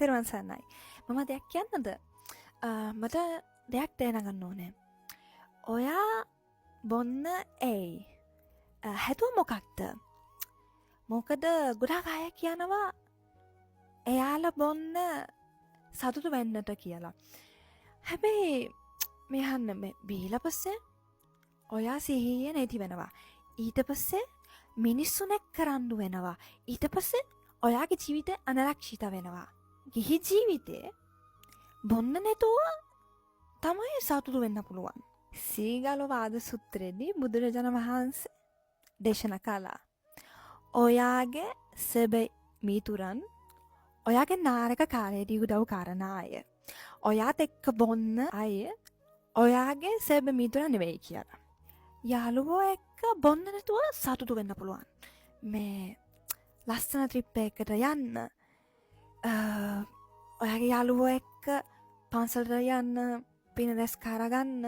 තෙරුවන් සරණයි. මම දෙයක් කියන්නද? මට දෙයක් දැනගන්න ඕනේ. ඔයා බොන්න ඇයි? හැදුව මොකක්ද? මොකද ගොඩාක් අය කියනවා එයාලා බොන්න සතුටු වෙන්නට කියලා. හැබැයි මෙහන්න මේ බීලා පස්සේ ඔයා සිහිය නැති වෙනවා. ඊට පස්සේ මිනිස්සු නැක් කරන්නු වෙනවා. ඊට පස්සේ ඔයාගේ ජීවිතය අනරක්ෂිත වෙනවා. ගිහි ජීවිතේ බොන්න නැතුව තමයි සතුටු වෙන්න පුළුවන්. සීගල වාද සූත්‍රයේදී බුදුරජාණන් වහන්සේ දේශනා කළා. ඔයාගේ සැබෑ මිතුරන් ඔයාගේ නාරක කාලයේදී උදව් කරන අය. ඔයාත් එක්ක බොන්න අය ඔයාගේ සැබෑ මිතුරන් නෙවෙයි කියලා. යාළුවෝ එක්ක බොන්න නැතුව සතුටු වෙන්න පුළුවන්. මේ ලස්සන ට්‍රිප් එකකට යන්න. ඔයාගේ යාළුවෝ එක්ක පන්සලට යන්න, පින රැස් කරගන්න,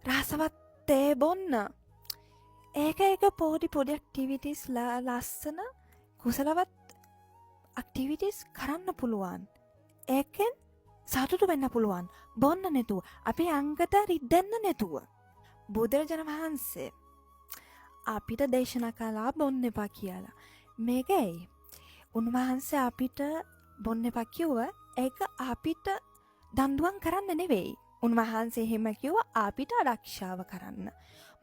රසවත් තේ බොන්න. ඒක පොඩි ඇක්ටිවිටිස් ලස්සන කුසලවත් ඇක්ටිවිටිස් කරන්න පුළුවන්. ඒකෙන් සතුටු වෙන්න පුළුවන්. බොන්න නැතුව, අපේ අංගට රිද්දන්න නැතුව. බුදුරජාණන් වහන්සේ අපිට දේශනා කළා බොන්න එපා කියලා. මේක ඇයි? උන්වහන්සේ අපිට බොන්න එපා කිව්ව ඒක අපිට දඬුවම් කරන්න නෙවෙයි. උන්වහන්සේ එහෙම කිව්වා අපිට ආරක්ෂාව කරන්න.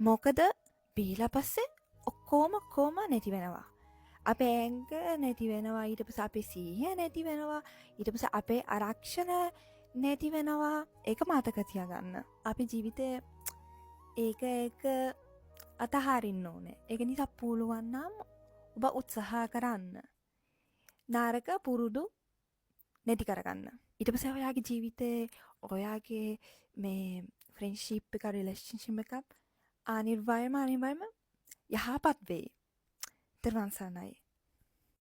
මොකද බීලා පස්සේ ඔක්කොම නැති වෙනවා. අපේ ඇඟ නැති වෙනවා. ඊට පස්සේ අපේ සිහිය නැති වෙනවා. ඊට පස්සේ අපේ ආරක්ෂණ නැති වෙනවා. ඒක මතක තියාගන්න. අපේ ජීවිතේ ඒක අතහරින්න ඕනේ. ඒක නිසා පුළුවන් නම් ඔබ උත්සාහ කරන්න. නාරක පුරුදු නැති කරගන්න. ඊට පස්සේ ඔයාගේ ජීවිතේ ඔයාගේ මේ ෆ්‍රෙන්ඩ්ෂිප් එක රිලේෂන්ෂිප් එක අනිවාර්යයෙන්ම යහපත් වෙයි. තෙරුවන් සරණයි.